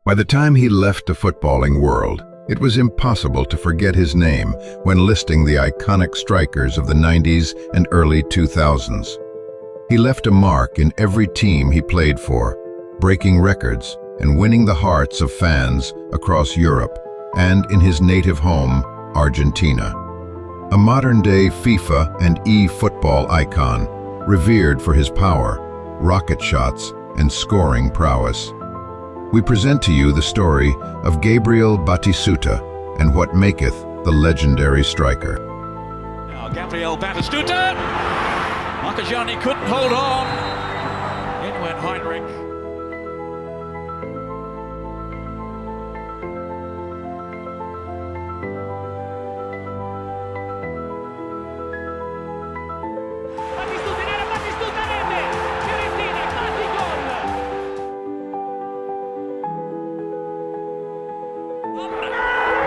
By the time he left the footballing world, it was impossible to forget his name when listing the iconic strikers of the 90s and early 2000s. He left a mark in every team he played for, breaking records and winning the hearts of fans across Europe and in his native home, Argentina. A modern-day FIFA and e-football icon, revered for his power, rocket shots, and scoring prowess. We present to you the story of Gabriel Batisuta and what maketh the legendary striker. Now Gabriel Batistuta! Argentine couldn't hold on. In went Heinrich.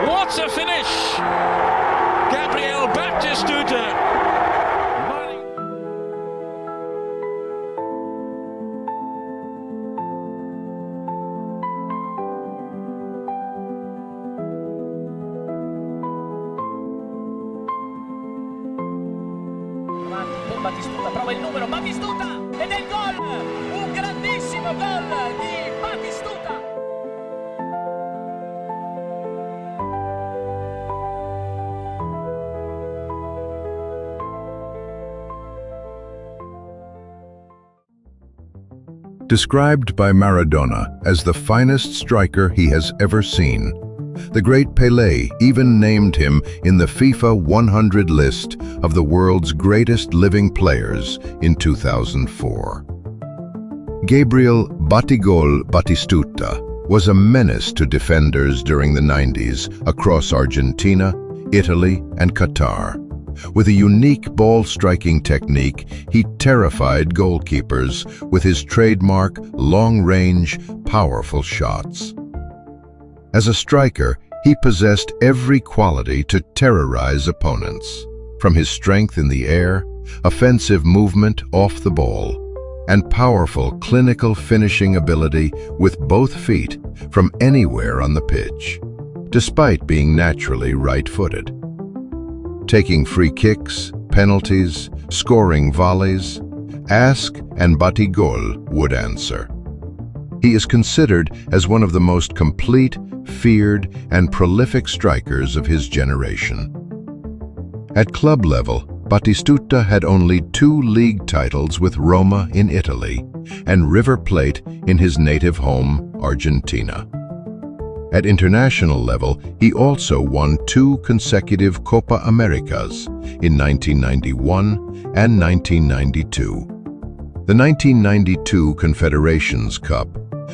What a finish! Gabriel Batistuta. Per Batistuta, prova il numero, Batistuta! Ed è il gol! Un grandissimo gol di Batistuta! Described by Maradona as the finest striker he has ever seen, the great Pelé even named him in the FIFA 100 list of the world's greatest living players in 2004. Gabriel Batigol Batistuta was a menace to defenders during the 90s across Argentina, Italy, and Qatar. With a unique ball-striking technique, he terrified goalkeepers with his trademark, long-range, powerful shots. As a striker, he possessed every quality to terrorize opponents, from his strength in the air, offensive movement off the ball, and powerful clinical finishing ability with both feet from anywhere on the pitch, despite being naturally right-footed. Taking free kicks, penalties, scoring volleys, ask and Batigol would answer. He is considered as one of the most complete, feared, and prolific strikers of his generation. At club level, Batistuta had only 2 league titles with Roma in Italy and River Plate in his native home, Argentina. At international level, he also won 2 consecutive Copa Americas in 1991 and 1992. The 1992 Confederations Cup,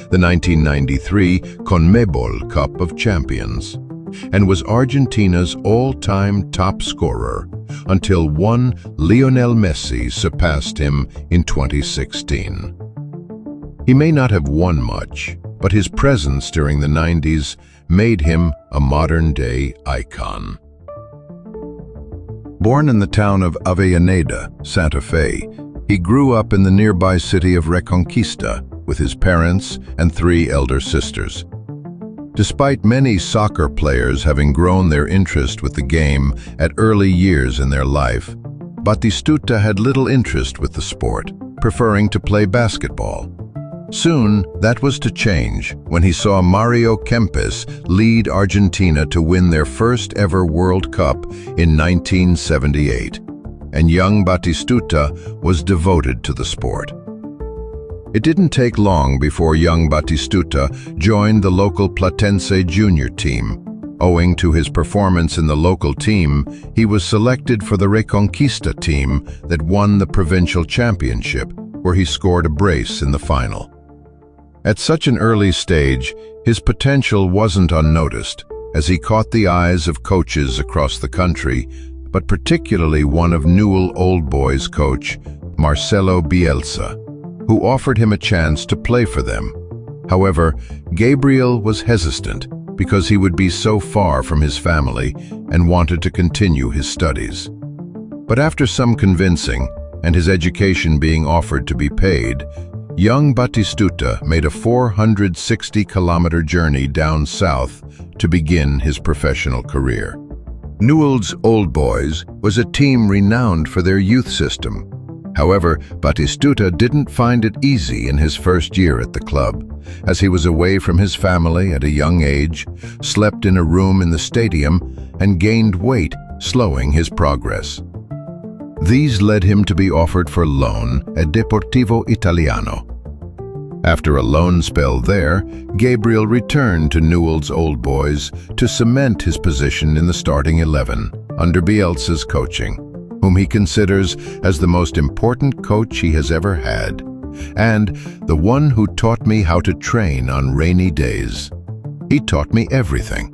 the 1993 CONMEBOL Cup of Champions, and was Argentina's all-time top scorer until one Lionel Messi surpassed him in 2016. He may not have won much, but his presence during the 90s made him a modern-day icon. Born in the town of Avellaneda, Santa Fe, he grew up in the nearby city of Reconquista with his parents and 3 elder sisters. Despite many soccer players having grown their interest with the game at early years in their life, Batistuta had little interest with the sport, preferring to play basketball. Soon, that was to change when he saw Mario Kempes lead Argentina to win their first ever World Cup in 1978, and young Batistuta was devoted to the sport. It didn't take long before young Batistuta joined the local Platense junior team. Owing to his performance in the local team, he was selected for the Reconquista team that won the provincial championship, where he scored a brace in the final. At such an early stage, his potential wasn't unnoticed, as he caught the eyes of coaches across the country, but particularly one of Newell Old Boys coach, Marcelo Bielsa, who offered him a chance to play for them. However, Gabriel was hesitant because he would be so far from his family and wanted to continue his studies. But after some convincing, and his education being offered to be paid, young Batistuta made a 460-kilometer journey down south to begin his professional career. Newell's Old Boys was a team renowned for their youth system. However, Batistuta didn't find it easy in his first year at the club, as he was away from his family at a young age, slept in a room in the stadium, and gained weight, slowing his progress. These led him to be offered for loan at Deportivo Italiano. After a loan spell there, Gabriel returned to Newell's Old Boys to cement his position in the starting 11 under Bielsa's coaching, whom he considers as the most important coach he has ever had, and the one who taught me how to train on rainy days. He taught me everything.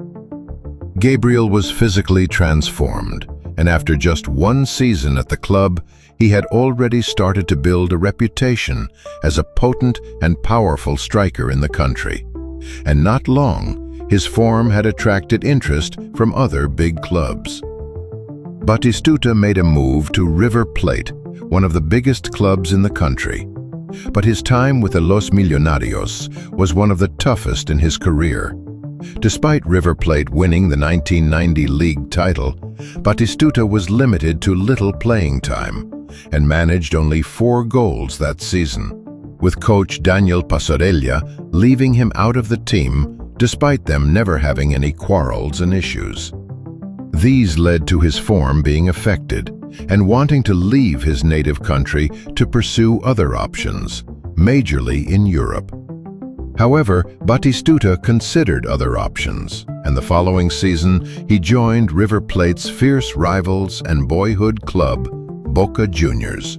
Gabriel was physically transformed, and after just one season at the club, he had already started to build a reputation as a potent and powerful striker in the country. And not long, his form had attracted interest from other big clubs. Batistuta made a move to River Plate, one of the biggest clubs in the country. But his time with the Los Millonarios was one of the toughest in his career. Despite River Plate winning the 1990 league title, Batistuta was limited to little playing time and managed only 4 goals that season, with coach Daniel Passarella leaving him out of the team despite them never having any quarrels and issues. These led to his form being affected and wanting to leave his native country to pursue other options, majorly in Europe. However, Batistuta considered other options, and the following season he joined River Plate's fierce rivals and boyhood club, Boca Juniors.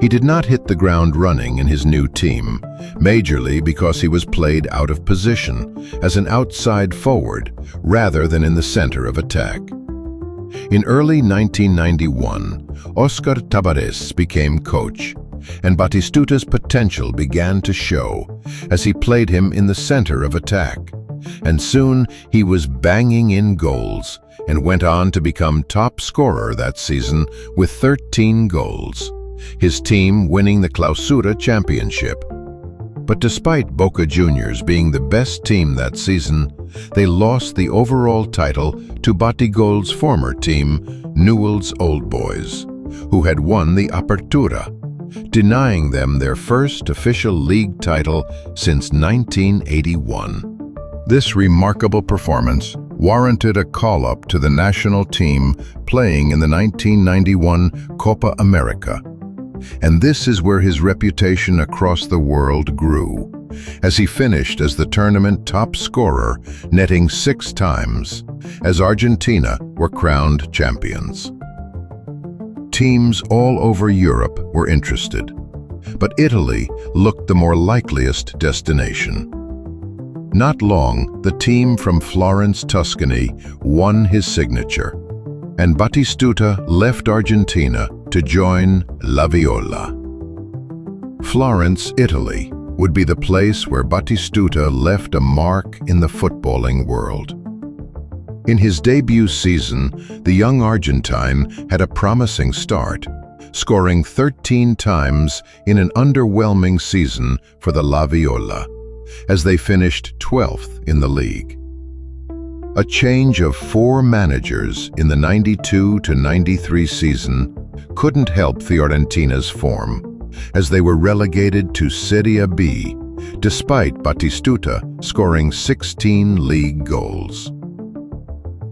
He did not hit the ground running in his new team, majorly because he was played out of position as an outside forward rather than in the center of attack. In early 1991, Oscar Tabarez became coach, and Batistuta's potential began to show as he played him in the center of attack, and soon he was banging in goals and went on to become top scorer that season with 13 goals, his team winning the Clausura championship. But despite Boca Juniors being the best team that season, they lost the overall title to Batigol's former team, Newell's Old Boys, who had won the Apertura, denying them their first official league title since 1981. This remarkable performance warranted a call-up to the national team playing in the 1991 Copa America. And this is where his reputation across the world grew, as he finished as the tournament top scorer, netting 6 times, as Argentina were crowned champions. Teams all over Europe were interested, but Italy looked the more likeliest destination. Not long, the team from Florence, Tuscany, won his signature, and Batistuta left Argentina to join La Viola. Florence, Italy, would be the place where Batistuta left a mark in the footballing world. In his debut season, the young Argentine had a promising start, scoring 13 times in an underwhelming season for the La Viola, as they finished 12th in the league. A change of 4 managers in the 92-93 season couldn't help Fiorentina's form, as they were relegated to Serie B, despite Batistuta scoring 16 league goals.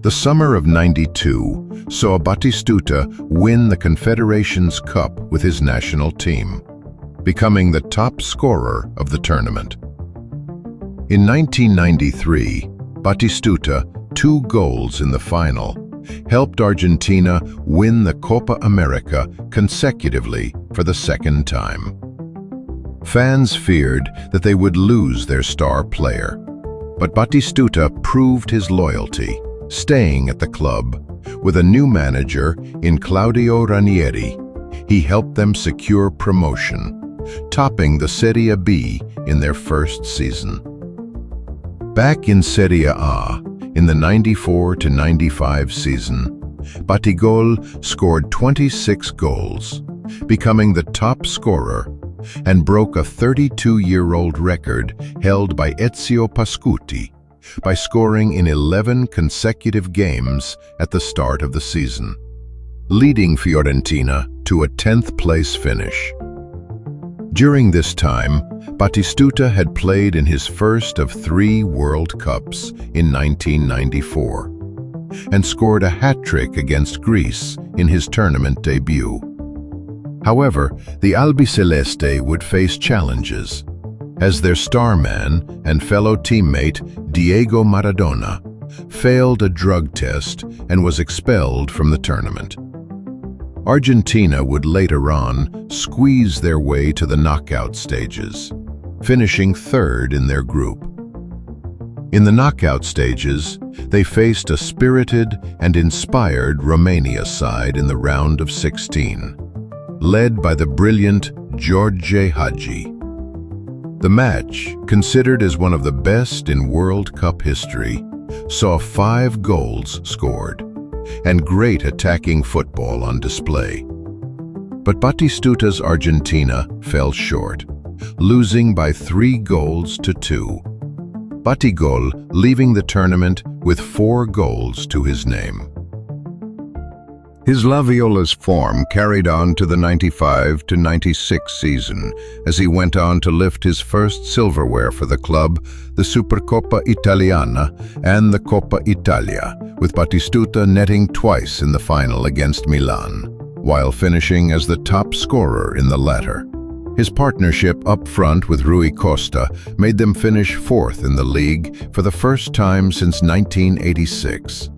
The summer of '92 saw Batistuta win the Confederations Cup with his national team, becoming the top scorer of the tournament. In 1993, Batistuta, 2 goals in the final, helped Argentina win the Copa America consecutively for the 2nd time. Fans feared that they would lose their star player, but Batistuta proved his loyalty, staying at the club. With a new manager in Claudio Ranieri, he helped them secure promotion, topping the Serie B in their first season. Back in Serie A, in the 94-95 season, Batigol scored 26 goals, becoming the top scorer and broke a 32-year-old record held by Ezio Pascuti by scoring in 11 consecutive games at the start of the season, leading Fiorentina to a 10th-place finish. During this time, Batistuta had played in his first of 3 World Cups in 1994 and scored a hat-trick against Greece in his tournament debut. However, the Albiceleste would face challenges, as their star man and fellow teammate Diego Maradona failed a drug test and was expelled from the tournament. Argentina would later on squeeze their way to the knockout stages, finishing 3rd in their group. In the knockout stages, they faced a spirited and inspired Romania side in the round of 16, led by the brilliant George Hagi. The match, considered as one of the best in World Cup history, saw 5 goals scored and great attacking football on display. But Batistuta's Argentina fell short, losing by 3 goals to 2. Batigol leaving the tournament with 4 goals to his name. His La Viola's form carried on to the 95-96 season as he went on to lift his first silverware for the club, the Supercoppa Italiana and the Coppa Italia, with Batistuta netting twice in the final against Milan, while finishing as the top scorer in the latter. His partnership up front with Rui Costa made them finish 4th in the league for the first time since 1986.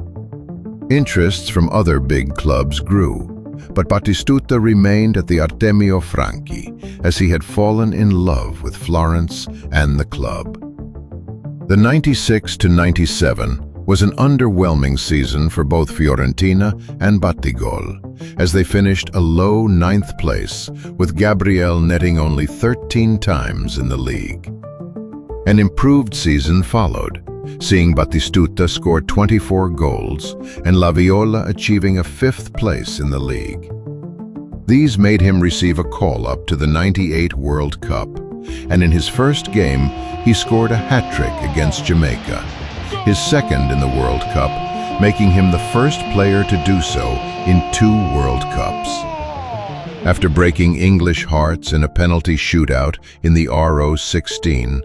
Interests from other big clubs grew, but Batistuta remained at the Artemio Franchi as he had fallen in love with Florence and the club. The 96-97 was an underwhelming season for both Fiorentina and Batigol, as they finished a low 9th place, with Gabriel netting only 13 times in the league. An improved season followed, seeing Batistuta score 24 goals and La Viola achieving a 5th place in the league. These made him receive a call-up to the 98 World Cup, and in his first game, he scored a hat-trick against Jamaica, his 2nd in the World Cup, making him the first player to do so in 2 World Cups. After breaking English hearts in a penalty shootout in the RO16,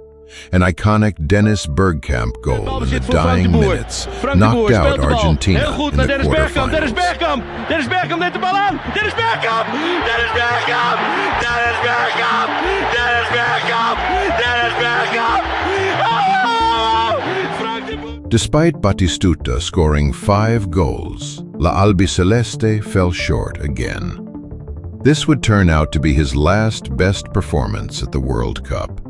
an iconic Dennis Bergkamp goal in the dying minutes knocked out Argentina in the quarterfinals. Dennis Bergkamp neemt de bal aan. Dennis Bergkamp! Dennis Bergkamp! Dennis Bergkamp! Dennis Bergkamp! Dennis Bergkamp! Despite Batistuta scoring 5 goals, La Albiceleste fell short again. This would turn out to be his last best performance at the World Cup.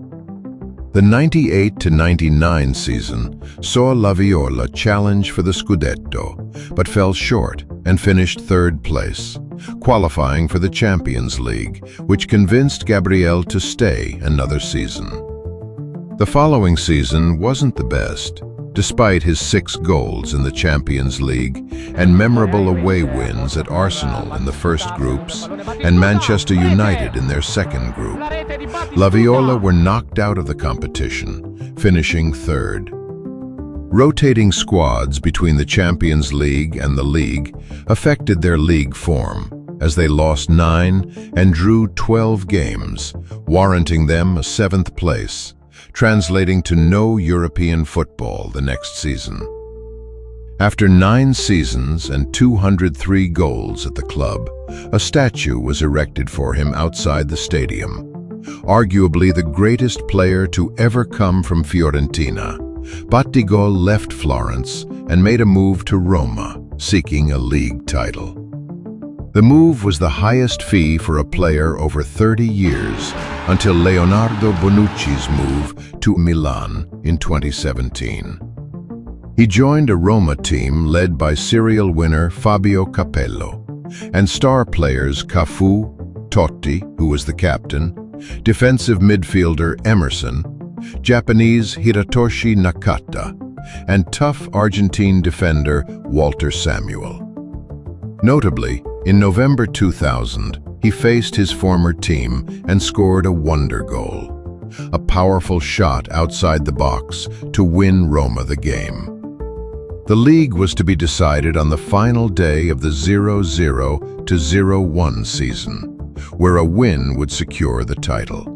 The 98-99 season saw La Viola challenge for the Scudetto, but fell short and finished 3rd place, qualifying for the Champions League, which convinced Gabriel to stay another season. The following season wasn't the best, despite his 6 goals in the Champions League and memorable away wins at Arsenal in the first groups and Manchester United in their second group. La Viola were knocked out of the competition, finishing 3rd. Rotating squads between the Champions League and the league affected their league form, as they lost 9 and drew 12 games, warranting them a 7th place, translating to no European football the next season. After 9 seasons and 203 goals at the club, a statue was erected for him outside the stadium. Arguably the greatest player to ever come from Fiorentina, Batigol left Florence and made a move to Roma, seeking a league title. The move was the highest fee for a player over 30 years, until Leonardo Bonucci's move to Milan in 2017. He joined a Roma team led by serial winner Fabio Capello, and star players Cafu, Totti, who was the captain, defensive midfielder Emerson, Japanese Hiratoshi Nakata, and tough Argentine defender Walter Samuel. Notably, in November 2000, he faced his former team and scored a wonder goal, a powerful shot outside the box to win Roma the game. The league was to be decided on the final day of the 0-0 to 0-1 season, where a win would secure the title.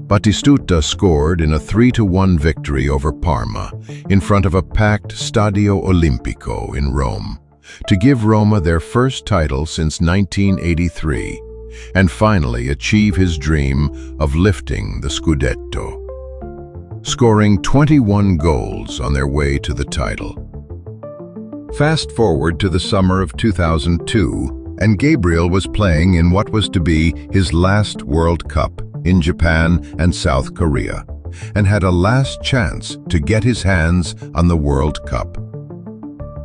Batistuta scored in a 3-1 victory over Parma in front of a packed Stadio Olimpico in Rome, to give Roma their first title since 1983 and finally achieve his dream of lifting the Scudetto, scoring 21 goals on their way to the title. Fast forward to the summer of 2002, and Gabriel was playing in what was to be his last World Cup in Japan and South Korea, and had a last chance to get his hands on the World Cup.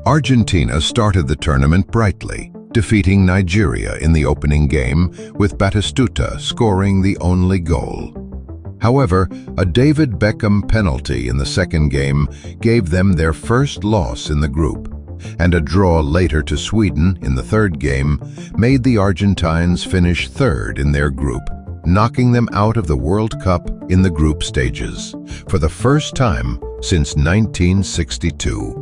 Argentina started the tournament brightly, defeating Nigeria in the opening game, with Batistuta scoring the only goal. However, a David Beckham penalty in the second game gave them their first loss in the group, and a draw later to Sweden in the third game made the Argentines finish third in their group, knocking them out of the World Cup in the group stages for the first time since 1962.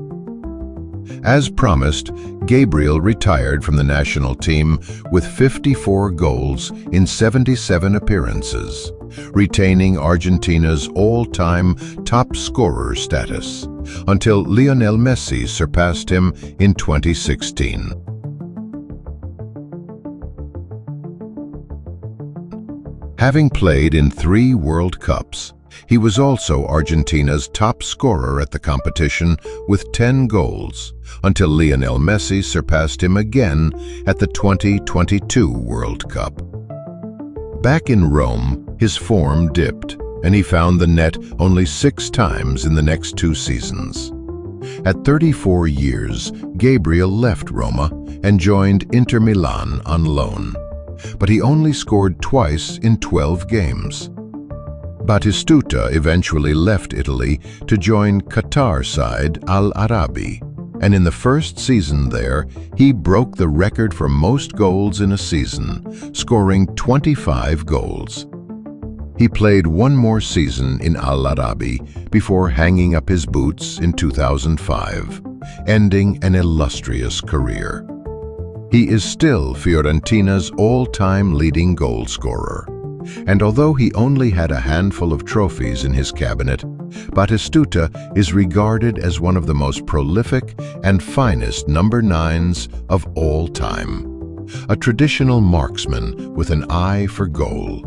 As promised, Gabriel retired from the national team with 54 goals in 77 appearances, retaining Argentina's all-time top scorer status until Lionel Messi surpassed him in 2016. Having played in 3 World Cups, he was also Argentina's top scorer at the competition with 10 goals, until Lionel Messi surpassed him again at the 2022 World Cup. Back in Rome, his form dipped, and he found the net only 6 times in the next 2 seasons. At 34 years, Gabriel left Roma and joined Inter Milan on loan, but he only scored twice in 12 games. Batistuta eventually left Italy to join Qatar side Al Arabi, and in the first season there, he broke the record for most goals in a season, scoring 25 goals. He played 1 more season in Al Arabi before hanging up his boots in 2005, ending an illustrious career. He is still Fiorentina's all-time leading goal scorer, and although he only had a handful of trophies in his cabinet, Batistuta is regarded as one of the most prolific and finest number 9s of all time, a traditional marksman with an eye for goal,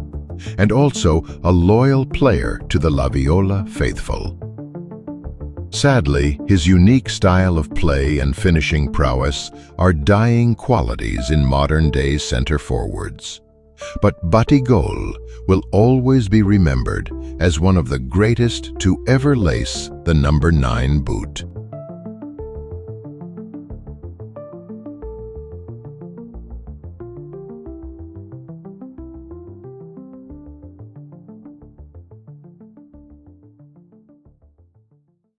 and also a loyal player to the La Viola faithful. Sadly, his unique style of play and finishing prowess are dying qualities in modern-day center forwards. But Batigol will always be remembered as one of the greatest to ever lace the number 9 boot.